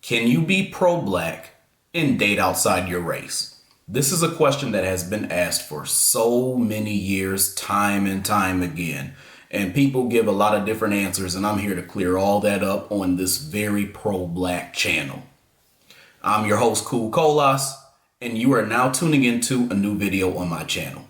Can you be pro-black and date outside your race? This is a question that has been asked for so many years, time and time again. And people give a lot of different answers, and I'm here to clear all that up on this very pro-black channel. I'm your host, Cool Colas, and you are now tuning into a new video on my channel.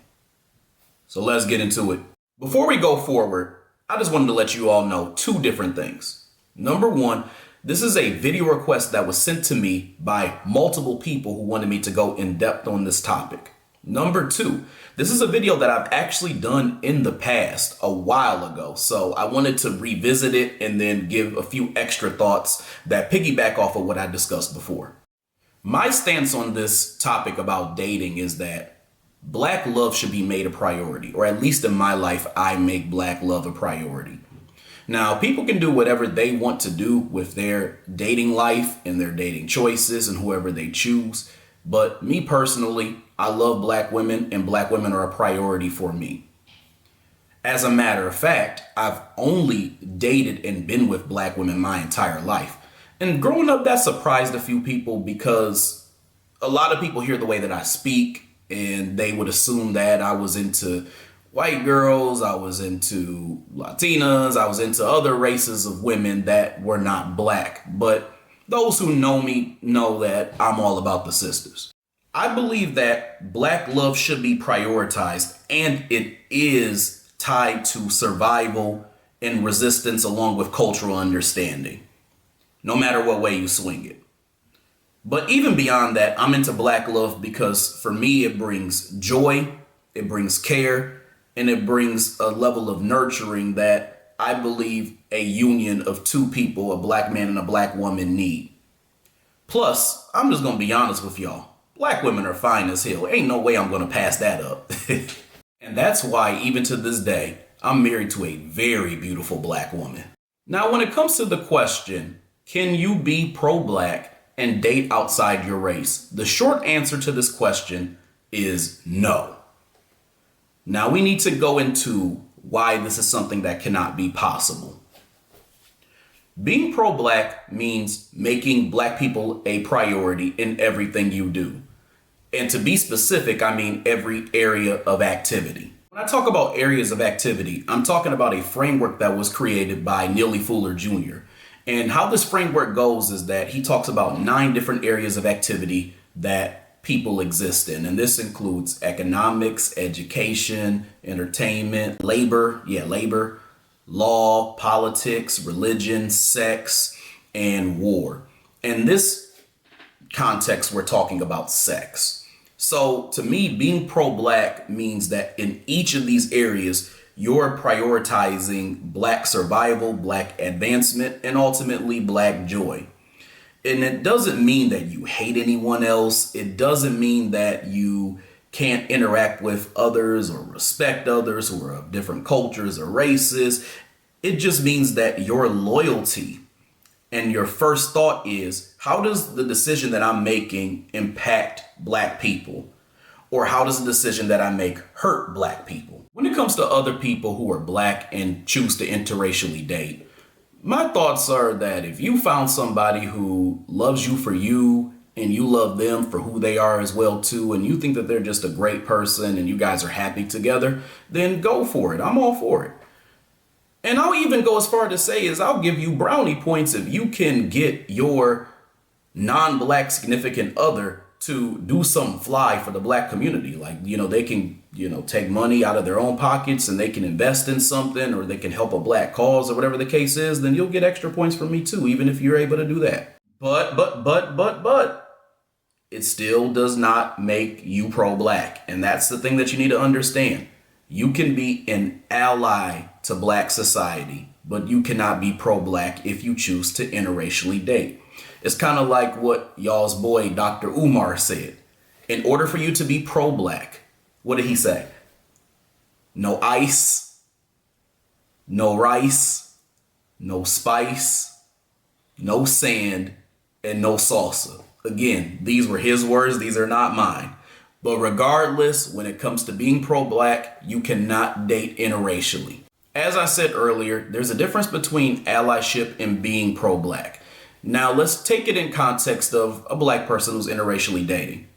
So let's get into it. Before we go forward, I just wanted to let you all know two different things. Number one, this is a video request that was sent to me by multiple people who wanted me to go in depth on this topic. Number two, this is a video that I've actually done in the past a while ago. So I wanted to revisit it and then give a few extra thoughts that piggyback off of what I discussed before. My stance on this topic about dating is that black love should be made a priority, or at least in my life, I make black love a priority. Now, people can do whatever they want to do with their dating life and their dating choices and whoever they choose. But me personally, I love black women, and black women are a priority for me. As a matter of fact, I've only dated and been with black women my entire life. And growing up, that surprised a few people because a lot of people hear the way that I speak and they would assume that I was into white girls, I was into Latinas, I was into other races of women that were not black. But those who know me know that I'm all about the sisters. I believe that black love should be prioritized, and it is tied to survival and resistance along with cultural understanding, no matter what way you swing it. But even beyond that, I'm into black love because for me, it brings joy, it brings care, and it brings a level of nurturing that I believe a union of two people, a black man and a black woman, need. Plus, I'm just going to be honest with y'all. Black women are fine as hell. Ain't no way I'm going to pass that up. And that's why, even to this day, I'm married to a very beautiful black woman. Now, when it comes to the question, can you be pro-black and date outside your race? The short answer to this question is no. Now we need to go into why this is something that cannot be possible. Being pro-black means making black people a priority in everything you do. And to be specific, I mean every area of activity. When I talk about areas of activity, I'm talking about a framework that was created by Neely Fuller Jr. And how this framework goes is that he talks about 9 different areas of activity that people exist in. And this includes economics, education, entertainment, labor, law, politics, religion, sex, and war. In this context, we're talking about sex. So to me, being pro-black means that in each of these areas, you're prioritizing black survival, black advancement, and ultimately black joy. And it doesn't mean that you hate anyone else. It doesn't mean that you can't interact with others or respect others who are of different cultures or races. It just means that your loyalty and your first thought is, how does the decision that I'm making impact black people? Or how does the decision that I make hurt black people? When it comes to other people who are black and choose to interracially date, my thoughts are that if you found somebody who loves you for you and you love them for who they are as well too, and you think that they're just a great person and you guys are happy together, then go for it. I'm all for it. And I'll even go as far to say is I'll give you brownie points if you can get your non-black significant other to do something fly for the black community. Like, they can, take money out of their own pockets and they can invest in something, or they can help a black cause or whatever the case is, then you'll get extra points from me too, even if you're able to do that. But it still does not make you pro-black. And that's the thing that you need to understand. You can be an ally to black society, but you cannot be pro-black if you choose to interracially date. It's kind of like what y'all's boy, Dr. Umar, said. In order for you to be pro-black, what did he say? No ice, no rice, no spice, no sand, and no salsa. Again, these were his words. These are not mine. But regardless, when it comes to being pro-black, you cannot date interracially. As I said earlier, there's a difference between allyship and being pro-black. Now let's take it in context of a black person who's interracially dating.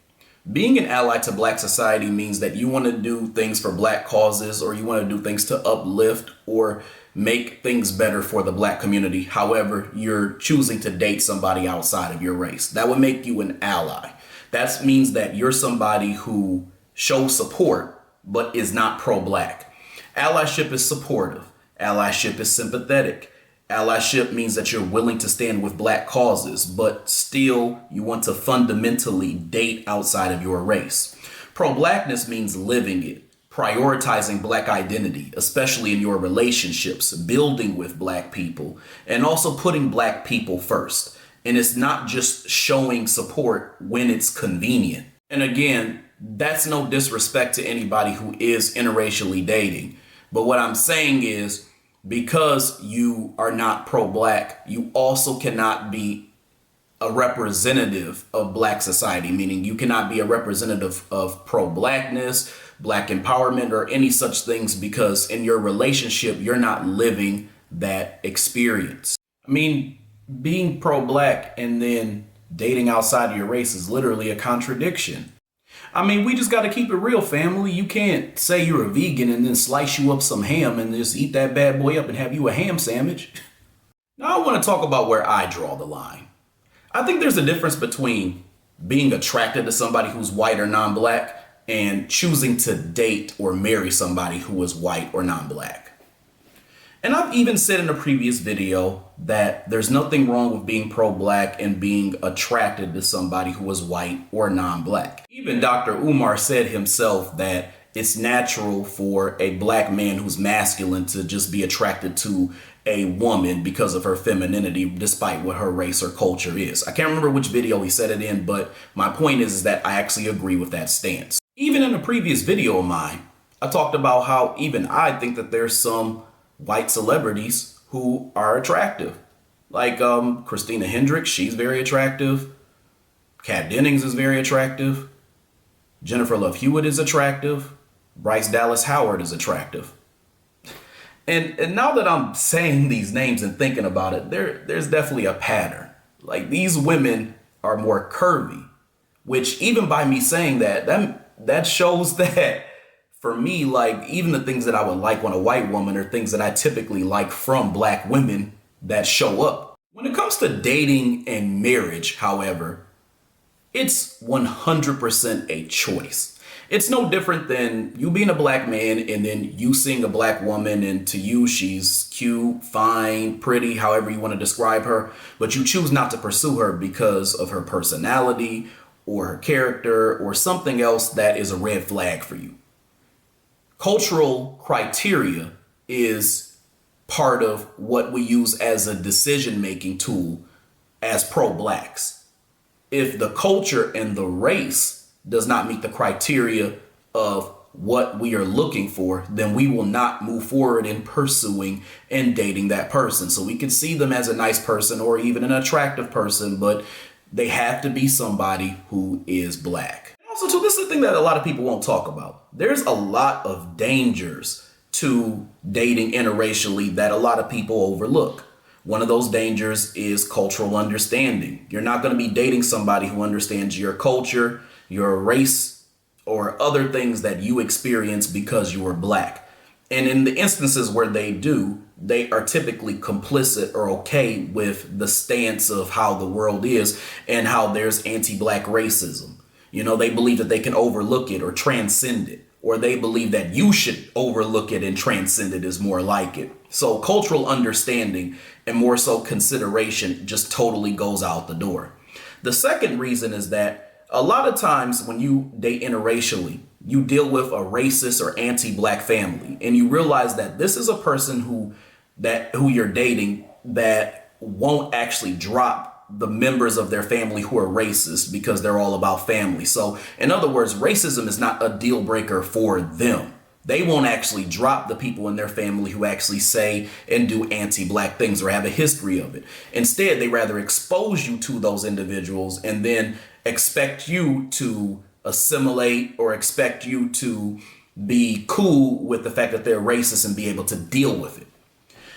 Being an ally to black society means that you want to do things for black causes, or you want to do things to uplift or make things better for the black community. However, you're choosing to date somebody outside of your race. That would make you an ally. That means that you're somebody who shows support but is not pro-black. Allyship is supportive. Allyship is sympathetic. Allyship means that you're willing to stand with black causes, but still you want to fundamentally date outside of your race. Pro-blackness means living it, prioritizing black identity, especially in your relationships, building with black people, and also putting black people first. And it's not just showing support when it's convenient. And again, that's no disrespect to anybody who is interracially dating. But what I'm saying is, because you are not pro-black, you also cannot be a representative of black society, meaning you cannot be a representative of pro-blackness, black empowerment, or any such things, because in your relationship, you're not living that experience. I mean, being pro-black and then dating outside of your race is literally a contradiction. I mean, we just got to keep it real, family. You can't say you're a vegan and then slice you up some ham and just eat that bad boy up and have you a ham sandwich. Now, I want to talk about where I draw the line. I think there's a difference between being attracted to somebody who's white or non-black and choosing to date or marry somebody who is white or non-black. And I've even said in a previous video that there's nothing wrong with being pro-black and being attracted to somebody who is white or non-black. Even Dr. Umar said himself that it's natural for a black man who's masculine to just be attracted to a woman because of her femininity, despite what her race or culture is. I can't remember which video he said it in, but my point is that I actually agree with that stance. Even in a previous video of mine, I talked about how even I think that there's some white celebrities who are attractive. Like Christina Hendricks, she's very attractive. Kat Dennings is very attractive. Jennifer Love Hewitt is attractive. Bryce Dallas Howard is attractive. And now that I'm saying these names and thinking about it, there's definitely a pattern. Like, these women are more curvy, which even by me saying that shows that for me, like, even the things that I would like when a white woman are things that I typically like from black women that show up. When it comes to dating and marriage, however, it's 100% a choice. It's no different than you being a black man and then you seeing a black woman, and to you she's cute, fine, pretty, however you want to describe her, but you choose not to pursue her because of her personality or her character or something else that is a red flag for you. Cultural criteria is part of what we use as a decision-making tool as pro-blacks. If the culture and the race does not meet the criteria of what we are looking for, then we will not move forward in pursuing and dating that person. So we can see them as a nice person or even an attractive person, but they have to be somebody who is black. Also, too, this is the thing that a lot of people won't talk about. There's a lot of dangers to dating interracially that a lot of people overlook. One of those dangers is cultural understanding. You're not going to be dating somebody who understands your culture, your race, or other things that you experience because you are black. And in the instances where they do, they are typically complicit or okay with the stance of how the world is and how there's anti-black racism. You know, they believe that they can overlook it or transcend it, or they believe that you should overlook it and transcend it is more like it. So cultural understanding and more so consideration just totally goes out the door. The second reason is that a lot of times when you date interracially, you deal with a racist or anti-black family, and you realize that this is a person who you're dating that won't actually drop the members of their family who are racist because they're all about family. So in other words, racism is not a deal breaker for them. They won't actually drop the people in their family who actually say and do anti-black things or have a history of it. Instead, they rather expose you to those individuals and then expect you to assimilate or expect you to be cool with the fact that they're racist and be able to deal with it.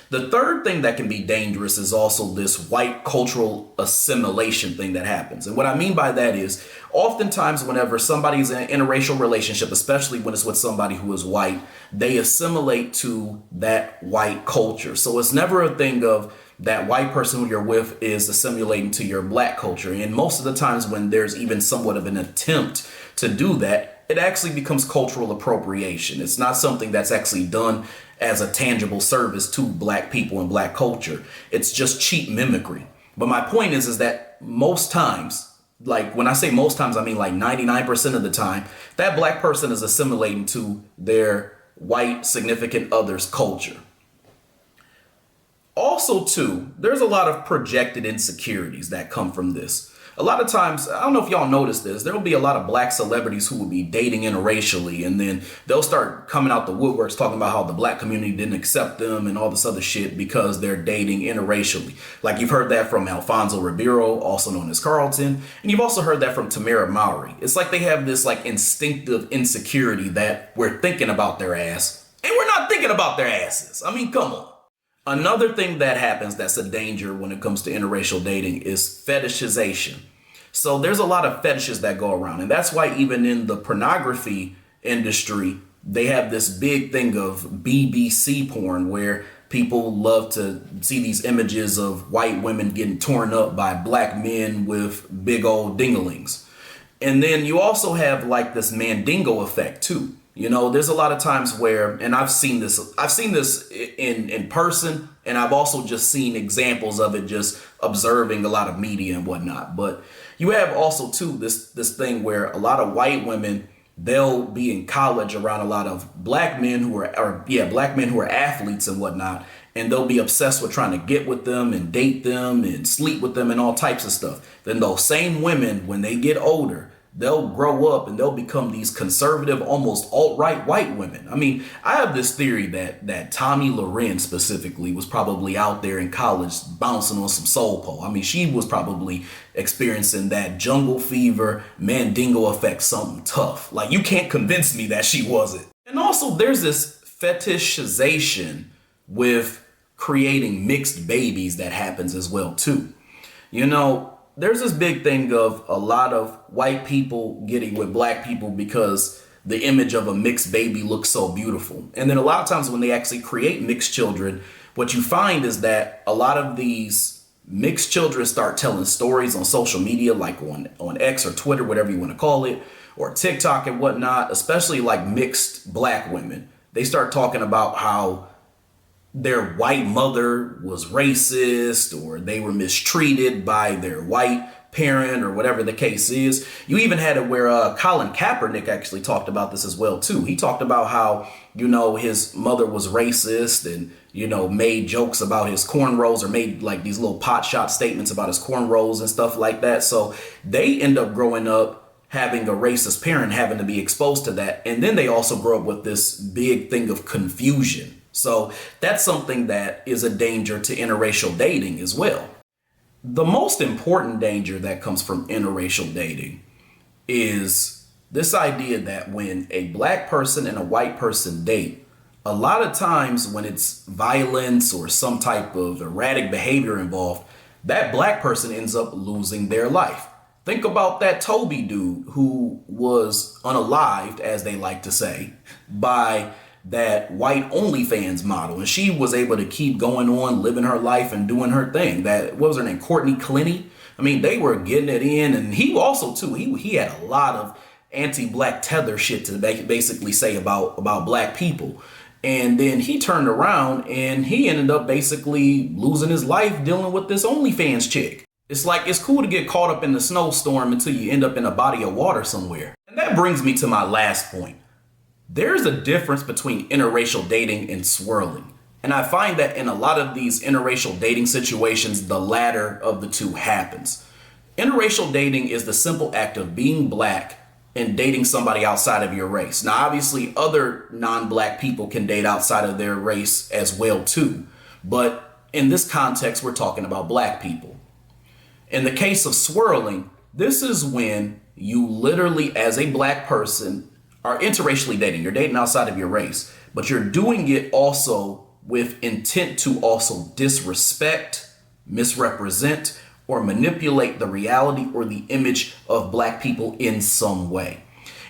The third thing that can be dangerous is also this white cultural assimilation thing that happens. And what I mean by that is oftentimes whenever somebody's in an interracial relationship, especially when it's with somebody who is white, they assimilate to that white culture. So it's never a thing of that white person who you're with is assimilating to your black culture. And most of the times when there's even somewhat of an attempt to do that, it actually becomes cultural appropriation. It's not something that's actually done as a tangible service to black people and black culture. It's just cheap mimicry. But my point is that most times, like when I say most times, I mean like 99% of the time, that black person is assimilating to their white significant other's culture. Also, too, there's a lot of projected insecurities that come from this. A lot of times, I don't know if y'all noticed this, there will be a lot of black celebrities who will be dating interracially, and then they'll start coming out the woodworks talking about how the black community didn't accept them and all this other shit because they're dating interracially. Like you've heard that from Alfonso Ribeiro, also known as Carlton, and you've also heard that from Tamara Mowry. It's like they have this like instinctive insecurity that we're thinking about their ass, and we're not thinking about their asses. I mean, come on. Another thing that happens that's a danger when it comes to interracial dating is fetishization. So there's a lot of fetishes that go around. And that's why even in the pornography industry, they have this big thing of BBC porn where people love to see these images of white women getting torn up by black men with big old dinglings. And then you also have like this Mandingo effect too. You know, there's a lot of times where, and I've seen this in person, and I've also just seen examples of it just observing a lot of media and whatnot. But you have also too this thing where a lot of white women, they'll be in college around a lot of black men who are athletes and whatnot, and they'll be obsessed with trying to get with them and date them and sleep with them and all types of stuff. Then those same women, when they get older, they'll grow up and they'll become these conservative, almost alt-right white women. I mean, I have this theory that Tommy Loren specifically was probably out there in college bouncing on some soul pole. I mean, she was probably experiencing that jungle fever, Mandingo effect, something tough. Like, you can't convince me that she wasn't. And also, there's this fetishization with creating mixed babies that happens as well, too. You know, there's this big thing of a lot of white people getting with black people because the image of a mixed baby looks so beautiful. And then a lot of times when they actually create mixed children, what you find is that a lot of these mixed children start telling stories on social media, like on X or Twitter, whatever you want to call it, or TikTok and whatnot, especially like mixed black women. They start talking about how their white mother was racist or they were mistreated by their white parent or whatever the case is. You even had it where Colin Kaepernick actually talked about this as well too. He talked about how, you know, his mother was racist and, you know, made jokes about his cornrows or made like these little pot shot statements about his cornrows and stuff like that. So they end up growing up having a racist parent, having to be exposed to that. And then they also grow up with this big thing of confusion. So that's something that is a danger to interracial dating as well. The most important danger that comes from interracial dating is this idea that when a black person and a white person date, a lot of times when it's violence or some type of erratic behavior involved, that black person ends up losing their life. Think about that Toby dude who was unalived, as they like to say, by that white OnlyFans model, and she was able to keep going on, living her life and doing her thing. That, what was her name, Courtney Clenny? I mean, they were getting it in, and he also too, he had a lot of anti-black tether shit to basically say about black people. And then he turned around and he ended up basically losing his life dealing with this OnlyFans chick. It's like, it's cool to get caught up in the snowstorm until you end up in a body of water somewhere. And that brings me to my last point. There's a difference between interracial dating and swirling. And I find that in a lot of these interracial dating situations, the latter of the two happens. Interracial dating is the simple act of being black and dating somebody outside of your race. Now, obviously, other non-black people can date outside of their race as well, too. But in this context, we're talking about black people. In the case of swirling, this is when you literally, as a black person, are interracially dating. You're dating outside of your race, but you're doing it also with intent to also disrespect, misrepresent, or manipulate the reality or the image of Black people in some way.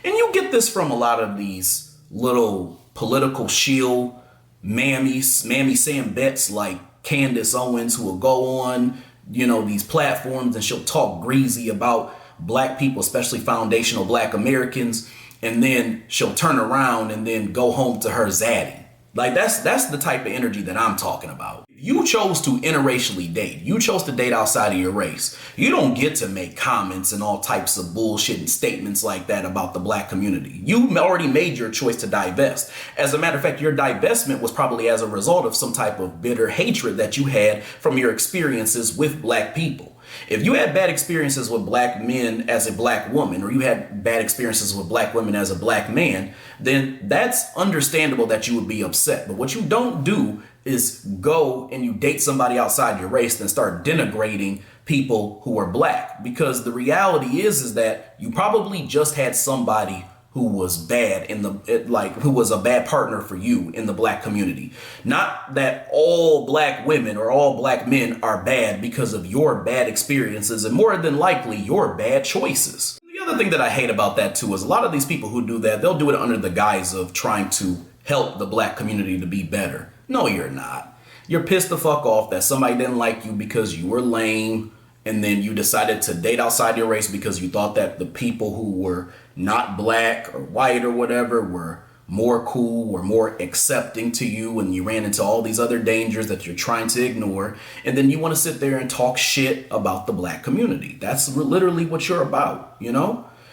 And you get this from a lot of these little political shield mammy saying bets like Candace Owens, who will go on, these platforms, and she'll talk greasy about Black people, especially foundational Black Americans, and then she'll turn around and then go home to her zaddy. Like that's the type of energy that I'm talking about. You chose to interracially date. You chose to date outside of your race. You don't get to make comments and all types of bullshit and statements like that about the Black community. You already made your choice to divest. As a matter of fact, your divestment was probably as a result of some type of bitter hatred that you had from your experiences with Black people. If you had bad experiences with Black men as a Black woman, or you had bad experiences with Black women as a Black man, then that's understandable that you would be upset. But what you don't do is go and you date somebody outside your race and start denigrating people who are Black. Because the reality is that you probably just had somebody who was bad who was a bad partner for you in the Black community. Not that all Black women or all Black men are bad because of your bad experiences, and more than likely your bad choices. The other thing that I hate about that too is a lot of these people who do that, they'll do it under the guise of trying to help the Black community to be better. No, you're not. You're pissed the fuck off that somebody didn't like you because you were lame, and then you decided to date outside your race because you thought that the people who were not Black or white or whatever were more cool or more accepting to you, and you ran into all these other dangers that you're trying to ignore, and then you want to sit there and talk shit about the Black community. That's literally what you're about,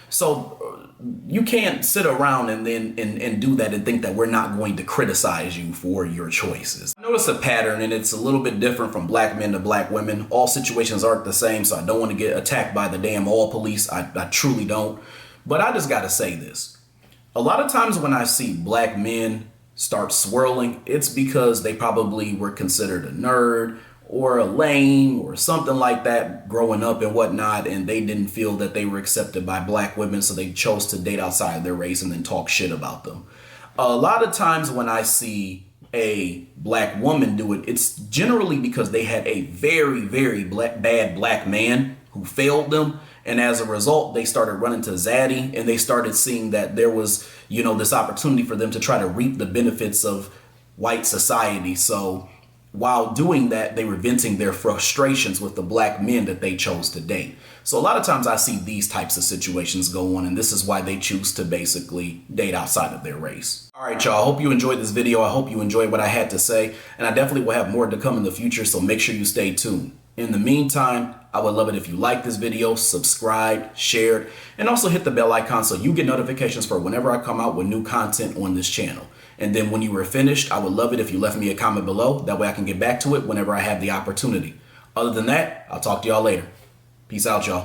So you can't sit around and then and do that and think that we're not going to criticize you for your choices. I notice a pattern, and it's a little bit different from Black men to Black women. All situations aren't the same, so I don't want to get attacked by the damn all police. I truly don't. But I just got to say this. A lot of times when I see Black men start swirling, it's because they probably were considered a nerd or a lame or something like that growing up and whatnot, and they didn't feel that they were accepted by Black women, so they chose to date outside their race and then talk shit about them. A lot of times when I see a Black woman do it, it's generally because they had a very, very bad Black man who failed them, and as a result, they started running to zaddy, and they started seeing that there was, this opportunity for them to try to reap the benefits of white society. So while doing that, they were venting their frustrations with the Black men that they chose to date. So a lot of times I see these types of situations go on, and this is why they choose to basically date outside of their race. All right, y'all, I hope you enjoyed this video. I hope you enjoyed what I had to say, and I definitely will have more to come in the future, so make sure you stay tuned. In the meantime, I would love it if you like this video, subscribe, share it, and also hit the bell icon so you get notifications for whenever I come out with new content on this channel. And then when you were finished, I would love it if you left me a comment below. That way I can get back to it whenever I have the opportunity. Other than that, I'll talk to y'all later. Peace out, y'all.